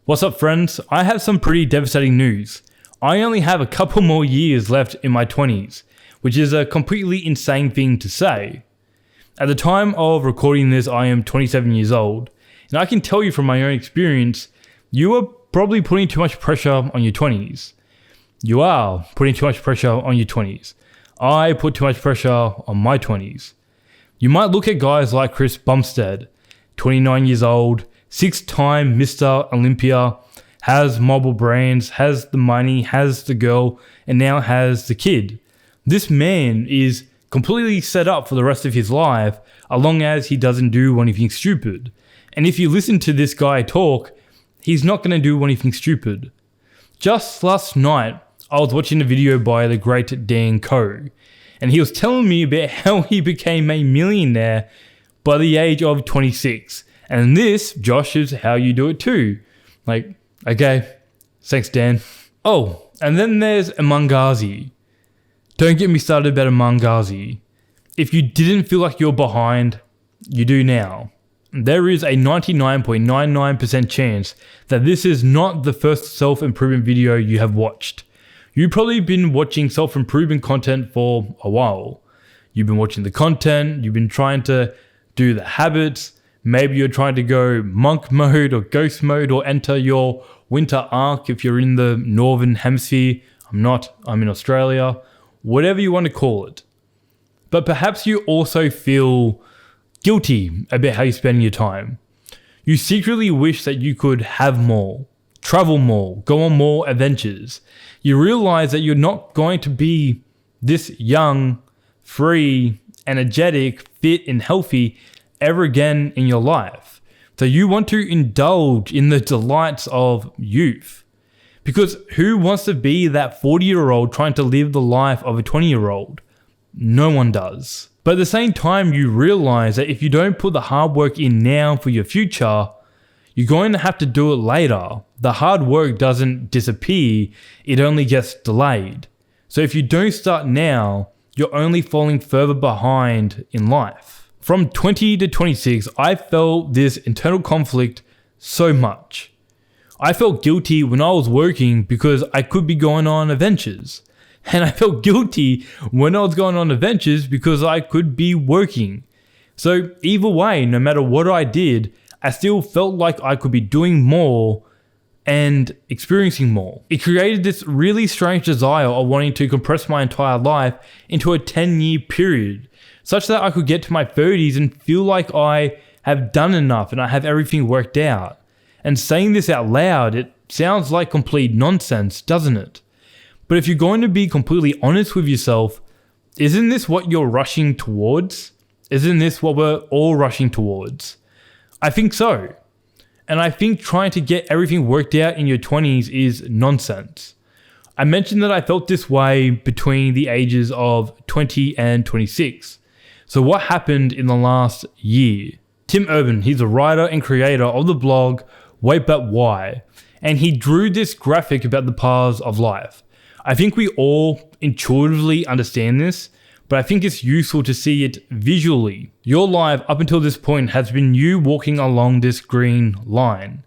What's up, friends? I have some pretty devastating news. I only have a couple more years left in my 20s, which is a completely insane thing to say. At the time of recording this, I am 27 years old, and I can tell you from my own experience, you are probably putting too much pressure on your 20s. You are putting too much pressure on your 20s. I put too much pressure on my 20s. You might look at guys like Chris Bumstead, 29 years old, 6-time Mr. Olympia, has multiple brands, has the money, has the girl, and now has the kid. This man is completely set up for the rest of his life, as long as he doesn't do anything stupid. And if you listen to this guy talk, he's not going to do anything stupid. Just last night, I was watching a video by the great Dan Coe, and he was telling me about how he became a millionaire by the age of 26. And this, Josh, is how you do it too. Like, okay, thanks, Dan. Oh, and then there's Amangazi. Don't get me started about Amangazi. If you didn't feel like you're behind, you do now. There is a 99.99% chance that this is not the first self-improvement video you have watched. You've probably been watching self-improvement content for a while. You've been watching the content, you've been trying to do the habits. Maybe you're trying to go monk mode or ghost mode or enter your winter arc if you're in the northern hemisphere. I'm not, I'm in Australia. Whatever you want to call it. But perhaps you also feel guilty about how you're spending your time. You secretly wish that you could have more, travel more, go on more adventures. You realize that you're not going to be this young, free, energetic, fit, and healthy ever again in your life. So you want to indulge in the delights of youth. Because who wants to be that 40-year-old trying to live the life of a 20-year-old? No one does. But at the same time, you realize that if you don't put the hard work in now for your future, you're going to have to do it later. The hard work doesn't disappear, it only gets delayed. So if you don't start now, you're only falling further behind in life. From 20 to 26, I felt this internal conflict so much. I felt guilty when I was working because I could be going on adventures. And I felt guilty when I was going on adventures because I could be working. So either way, no matter what I did, I still felt like I could be doing more and experiencing more. It created this really strange desire of wanting to compress my entire life into a 10-year period, such that I could get to my 30s and feel like I have done enough and I have everything worked out. And saying this out loud, it sounds like complete nonsense, doesn't it? But if you're going to be completely honest with yourself, isn't this what you're rushing towards? Isn't this what we're all rushing towards? I think so. And I think trying to get everything worked out in your 20s is nonsense. I mentioned that I felt this way between the ages of 20 and 26. So what happened in the last year? Tim Urban, he's a writer and creator of the blog Wait But Why, and he drew this graphic about the paths of life. I think we all intuitively understand this, but I think it's useful to see it visually. Your life up until this point has been you walking along this green line.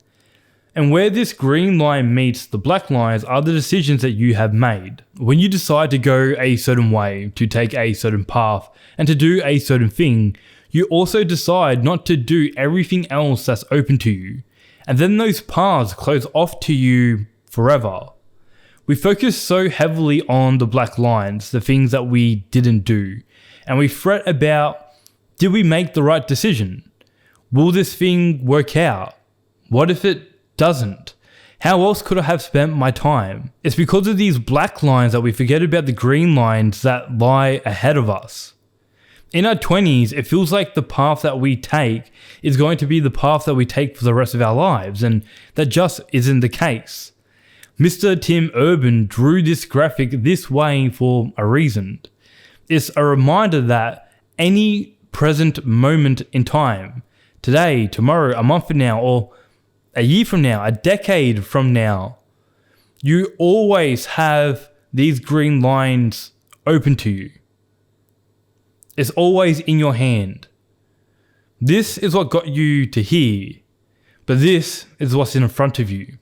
And where this green line meets the black lines are the decisions that you have made. When you decide to go a certain way, to take a certain path, and to do a certain thing, you also decide not to do everything else that's open to you. And then those paths close off to you forever. We focus so heavily on the black lines, the things that we didn't do, and we fret about, did we make the right decision? Will this thing work out? What if it doesn't? How else could I have spent my time? It's because of these black lines that we forget about the green lines that lie ahead of us. In our 20s, it feels like the path that we take is going to be the path that we take for the rest of our lives, and that just isn't the case. Mr. Tim Urban drew this graphic this way for a reason. It's a reminder that any present moment in time, today, tomorrow, a month from now, or a year from now, a decade from now, you always have these green lines open to you. It's always in your hand. This is what got you to here, but this is what's in front of you.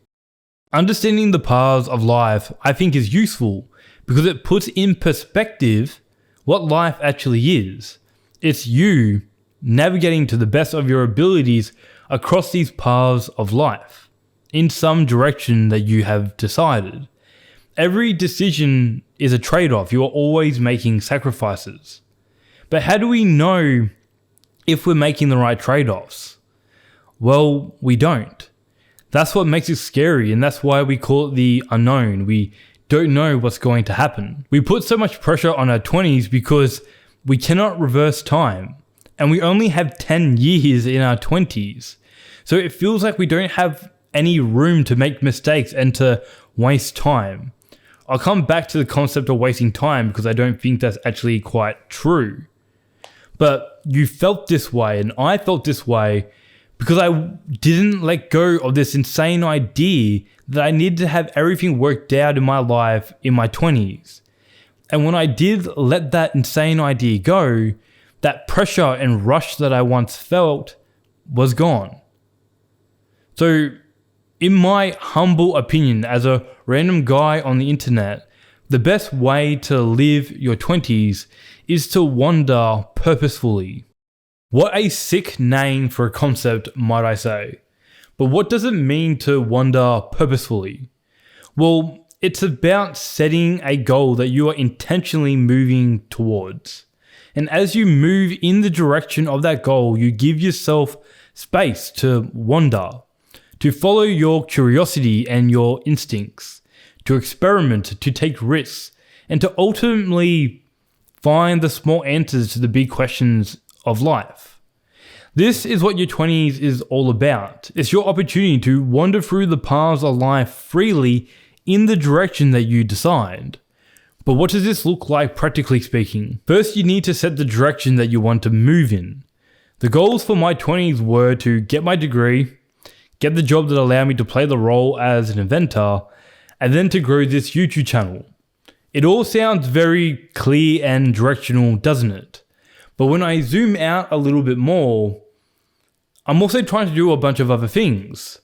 Understanding the paths of life, I think, is useful because it puts in perspective what life actually is. It's you navigating to the best of your abilities across these paths of life in some direction that you have decided. Every decision is a trade-off. You are always making sacrifices. But how do we know if we're making the right trade-offs? Well, we don't. That's what makes it scary, and that's why we call it the unknown. We don't know what's going to happen. We put so much pressure on our 20s because we cannot reverse time, and we only have 10 years in our 20s. So it feels like we don't have any room to make mistakes and to waste time. I'll come back to the concept of wasting time because I don't think that's actually quite true. But you felt this way, and I felt this way because I didn't let go of this insane idea that I needed to have everything worked out in my life in my 20s. And when I did let that insane idea go, that pressure and rush that I once felt was gone. So, in my humble opinion, as a random guy on the internet, the best way to live your 20s is to wander purposefully. What a sick name for a concept, might I say. But what does it mean to wander purposefully? Well, it's about setting a goal that you are intentionally moving towards. And as you move in the direction of that goal, you give yourself space to wander, to follow your curiosity and your instincts, to experiment, to take risks, and to ultimately find the small answers to the big questions of life. This is what your 20s is all about. It's your opportunity to wander through the paths of life freely in the direction that you decide. But what does this look like practically speaking? First, you need to set the direction that you want to move in. The goals for my 20s were to get my degree, get the job that allowed me to play the role as an inventor, and then to grow this YouTube channel. It all sounds very clear and directional, doesn't it? But when I zoom out a little bit more, I'm also trying to do a bunch of other things,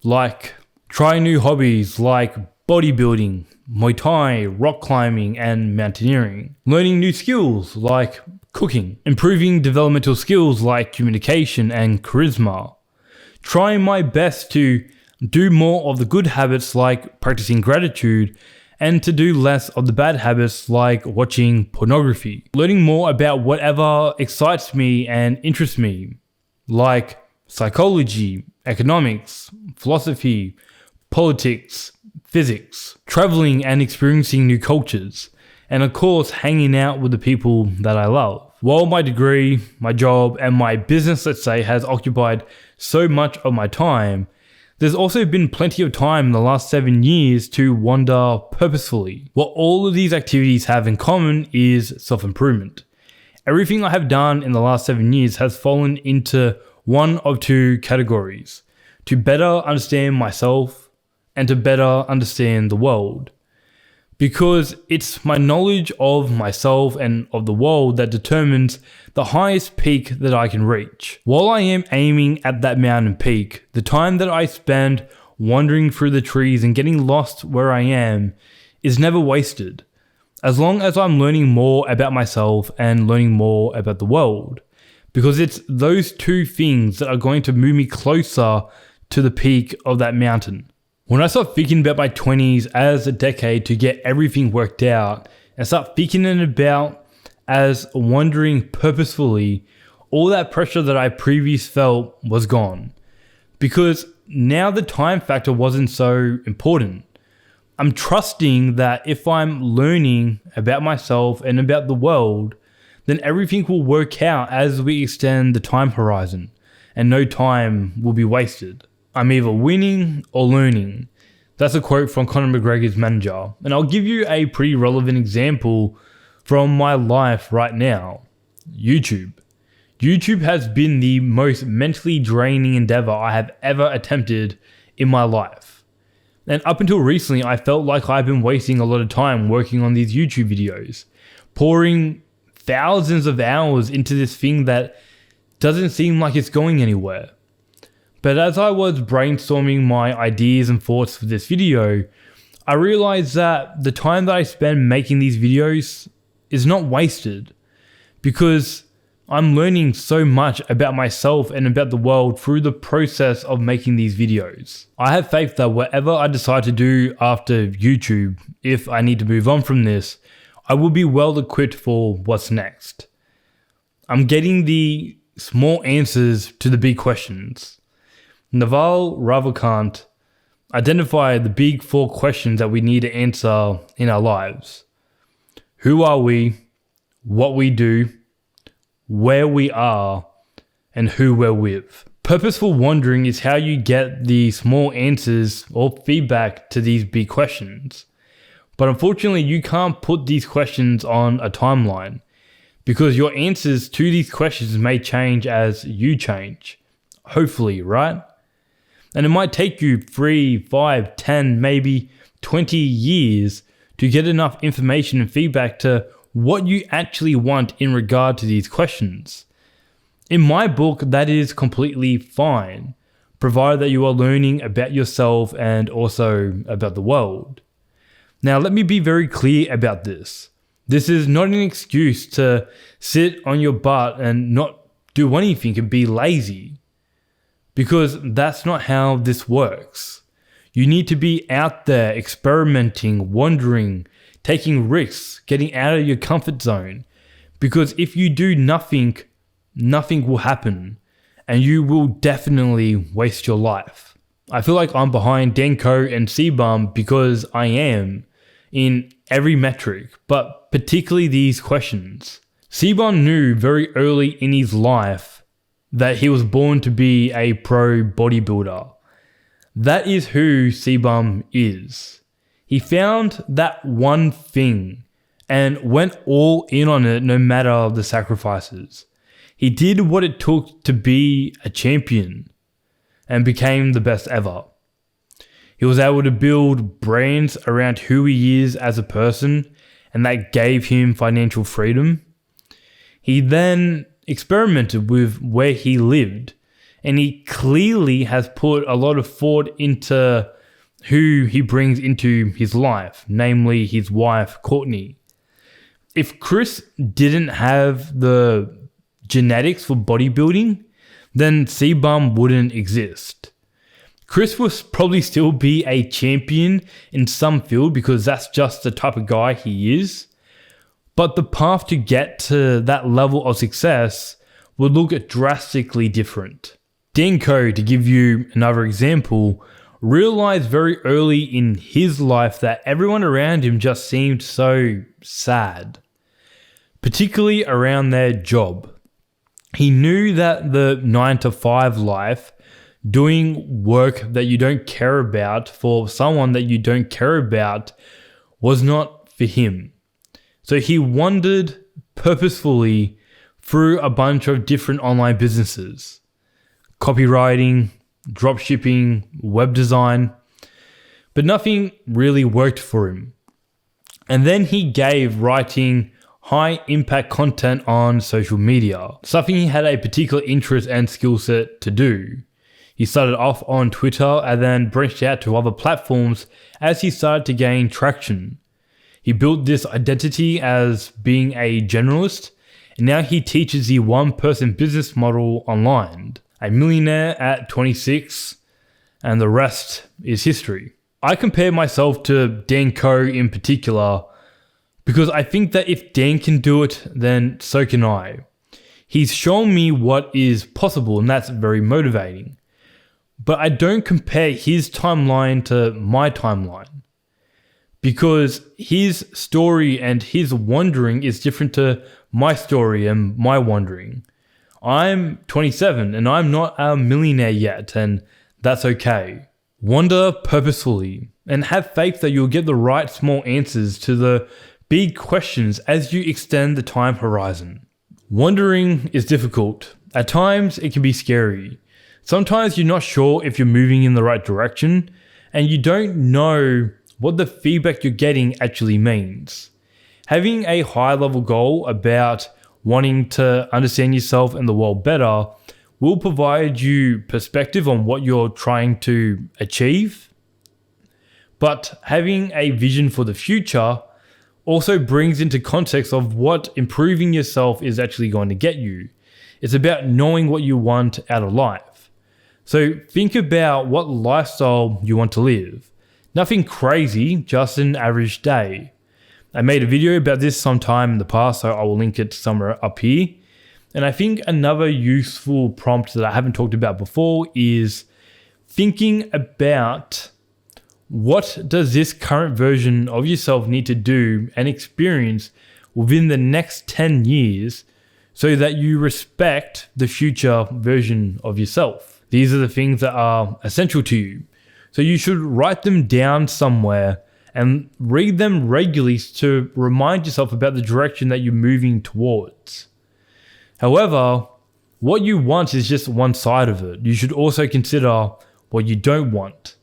like trying new hobbies like bodybuilding, Muay Thai, rock climbing, and mountaineering. Learning new skills like cooking. Improving developmental skills like communication and charisma. Trying my best to do more of the good habits like practicing gratitude, and to do less of the bad habits like watching pornography. Learning more about whatever excites me and interests me, like psychology, economics, philosophy, politics, physics, traveling and experiencing new cultures, and of course hanging out with the people that I love. While my degree, my job, and my business, let's say, has occupied so much of my time, there's also been plenty of time in the last 7 years to wander purposefully. What all of these activities have in common is self-improvement. Everything I have done in the last 7 years has fallen into one of two categories: to better understand myself and to better understand the world. Because it's my knowledge of myself and of the world that determines the highest peak that I can reach. While I am aiming at that mountain peak, the time that I spend wandering through the trees and getting lost where I am is never wasted, as long as I'm learning more about myself and learning more about the world. Because it's those two things that are going to move me closer to the peak of that mountain. When I start thinking about my 20s as a decade to get everything worked out, and start thinking about as wandering purposefully, all that pressure that I previously felt was gone. Because now the time factor wasn't so important. I'm trusting that if I'm learning about myself and about the world, then everything will work out as we extend the time horizon, and no time will be wasted. I'm either winning or learning. That's a quote from Conor McGregor's manager. And I'll give you a pretty relevant example from my life right now. YouTube. YouTube has been the most mentally draining endeavor I have ever attempted in my life. And up until recently, I felt like I've been wasting a lot of time working on these YouTube videos, pouring thousands of hours into this thing that doesn't seem like it's going anywhere. But as I was brainstorming my ideas and thoughts for this video, I realized that the time that I spend making these videos is not wasted, because I'm learning so much about myself and about the world through the process of making these videos. I have faith that whatever I decide to do after YouTube, if I need to move on from this, I will be well equipped for what's next. I'm getting the small answers to the big questions. Naval Ravikant identified the big 4 questions that we need to answer in our lives. Who are we? What we do? Where we are? And who we're with. Purposeful wandering is how you get the small answers or feedback to these big questions. But unfortunately, you can't put these questions on a timeline, because your answers to these questions may change as you change. Hopefully, right? And it might take you 3, 5, 10, maybe 20 years to get enough information and feedback to what you actually want in regard to these questions. In my book, that is completely fine, provided that you are learning about yourself and also about the world. Now, let me be very clear about this. This is not an excuse to sit on your butt and not do anything and be lazy, because that's not how this works. You need to be out there experimenting, wandering, taking risks, getting out of your comfort zone, because if you do nothing, nothing will happen, and you will definitely waste your life. I feel like I'm behind Danko and Sebum because I am in every metric, but particularly these questions. Sebum knew very early in his life that he was born to be a pro bodybuilder. That is who Sebum is. He found that one thing and went all in on it no matter the sacrifices. He did what it took to be a champion and became the best ever. He was able to build brands around who he is as a person, and that gave him financial freedom. He then experimented with where he lived, and he clearly has put a lot of thought into who he brings into his life, namely his wife, Courtney. If Chris didn't have the genetics for bodybuilding, then Sebum wouldn't exist. Chris will probably still be a champion in some field because that's just the type of guy he is. But the path to get to that level of success would look drastically different. Danko, to give you another example, realized very early in his life that everyone around him just seemed so sad, particularly around their job. He knew that the 9-to-5 life, doing work that you don't care about for someone that you don't care about, was not for him. So he wandered purposefully through a bunch of different online businesses. Copywriting, dropshipping, web design, but nothing really worked for him. And then he gave writing high impact content on social media, something he had a particular interest and skill set to do. He started off on Twitter and then branched out to other platforms as he started to gain traction. He built this identity as being a generalist, and now he teaches the one-person business model online. A millionaire at 26, and the rest is history. I compare myself to Danko in particular because I think that if Dan can do it, then so can I. He's shown me what is possible, and that's very motivating. But I don't compare his timeline to my timeline, because his story and his wandering is different to my story and my wandering. I'm 27 and I'm not a millionaire yet, and that's okay. Wander purposefully and have faith that you'll get the right small answers to the big questions as you extend the time horizon. Wandering is difficult. At times it can be scary. Sometimes you're not sure if you're moving in the right direction, and you don't know what the feedback you're getting actually means. Having a high level goal about wanting to understand yourself and the world better will provide you perspective on what you're trying to achieve. But having a vision for the future also brings into context of what improving yourself is actually going to get you. It's about knowing what you want out of life. So think about what lifestyle you want to live. Nothing crazy, just an average day. I made a video about this sometime in the past, so I will link it somewhere up here. And I think another useful prompt that I haven't talked about before is thinking about what does this current version of yourself need to do and experience within the next 10 years so that you respect the future version of yourself. These are the things that are essential to you. So you should write them down somewhere and read them regularly to remind yourself about the direction that you're moving towards. However, what you want is just one side of it. You should also consider what you don't want.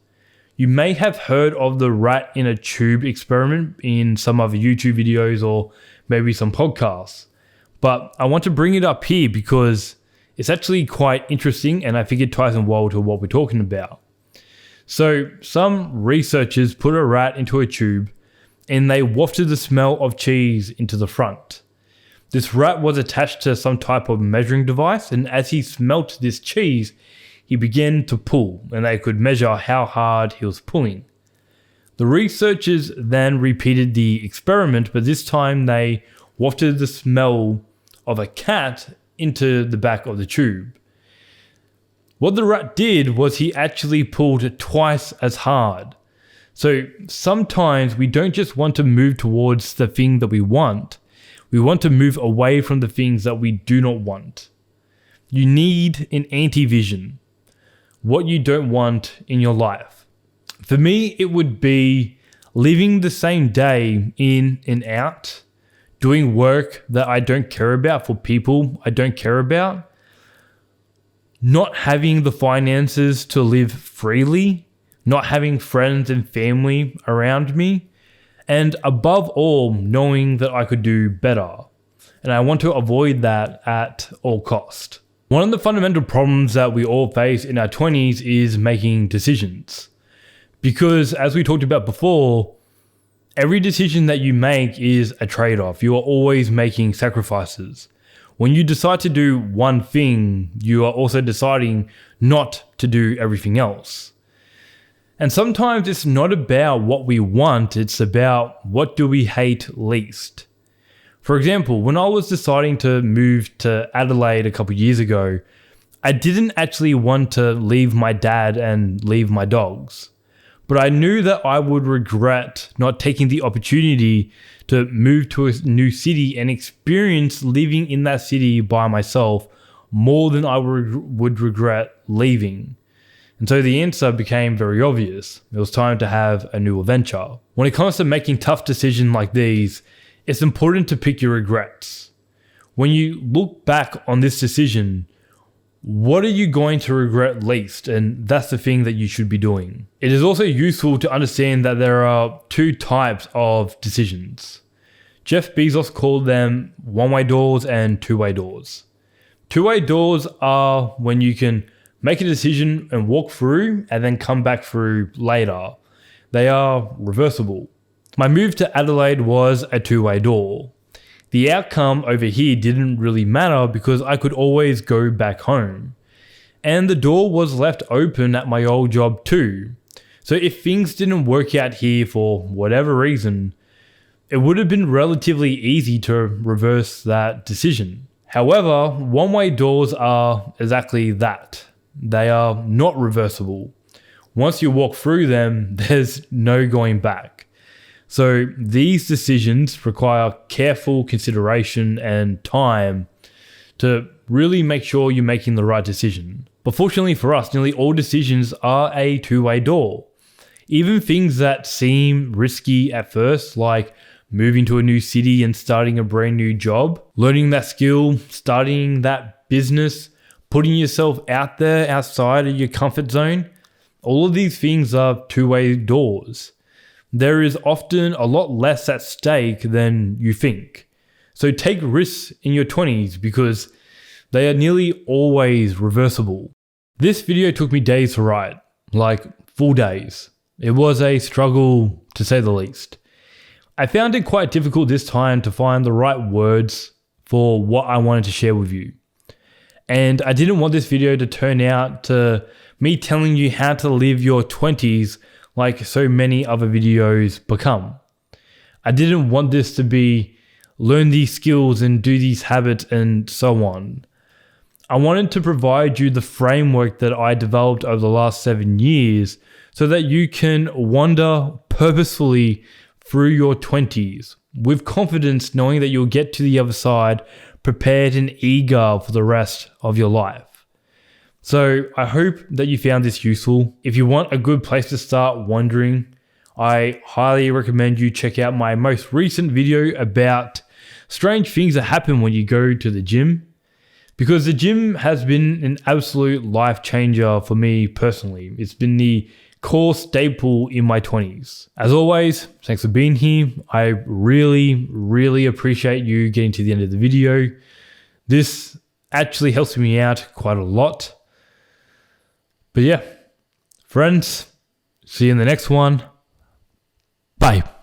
You may have heard of the rat in a tube experiment in some other YouTube videos or maybe some podcasts, but I want to bring it up here because it's actually quite interesting and I think it ties in well to what we're talking about. So some researchers put a rat into a tube and they wafted the smell of cheese into the front. This rat was attached to some type of measuring device, and as he smelt this cheese, he began to pull, and they could measure how hard he was pulling. The researchers then repeated the experiment, but this time they wafted the smell of a cat into the back of the tube. What the rat did was he actually pulled twice as hard. So sometimes we don't just want to move towards the thing that we want to move away from the things that we do not want. You need an anti-vision. What you don't want in your life. For me, it would be living the same day in and out, doing work that I don't care about for people I don't care about, not having the finances to live freely, not having friends and family around me, and above all, knowing that I could do better. And I want to avoid that at all cost. One of the fundamental problems that we all face in our 20s is making decisions. Because as we talked about before, every decision that you make is a trade-off. You are always making sacrifices. When you decide to do one thing, you are also deciding not to do everything else. And sometimes it's not about what we want, it's about what do we hate least. For example, when I was deciding to move to Adelaide a couple years ago, I didn't actually want to leave my dad and leave my dogs. But I knew that I would regret not taking the opportunity to move to a new city and experience living in that city by myself more than I would regret leaving. And so the answer became very obvious. It was time to have a new adventure. When it comes to making tough decisions like these, it's important to pick your regrets. When you look back on this decision, what are you going to regret least? And that's the thing that you should be doing. It is also useful to understand that there are two types of decisions. Jeff Bezos called them one-way doors and two-way doors. Two-way doors are when you can make a decision and walk through and then come back through later. They are reversible. My move to Adelaide was a two-way door. The outcome over here didn't really matter because I could always go back home. And the door was left open at my old job too. So if things didn't work out here for whatever reason, it would have been relatively easy to reverse that decision. However, one-way doors are exactly that. They are not reversible. Once you walk through them, there's no going back. So these decisions require careful consideration and time to really make sure you're making the right decision. But fortunately for us, nearly all decisions are a two-way door. Even things that seem risky at first, like moving to a new city and starting a brand new job, learning that skill, starting that business, putting yourself out there outside of your comfort zone, all of these things are two-way doors. There is often a lot less at stake than you think. So take risks in your 20s because they are nearly always reversible. This video took me days to write, like full days. It was a struggle to say the least. I found it quite difficult this time to find the right words for what I wanted to share with you. And I didn't want this video to turn out to me telling you how to live your 20s like so many other videos become. I didn't want this to be learn these skills and do these habits and so on. I wanted to provide you the framework that I developed over the last 7 years so that you can wander purposefully through your 20s with confidence, knowing that you'll get to the other side prepared and eager for the rest of your life. So I hope that you found this useful. If you want a good place to start wandering, I highly recommend you check out my most recent video about strange things that happen when you go to the gym, because the gym has been an absolute life changer for me personally. It's been the core staple in my 20s. As always, thanks for being here. I really appreciate you getting to the end of the video. This actually helps me out quite a lot. But yeah, friends, see you in the next one. Bye.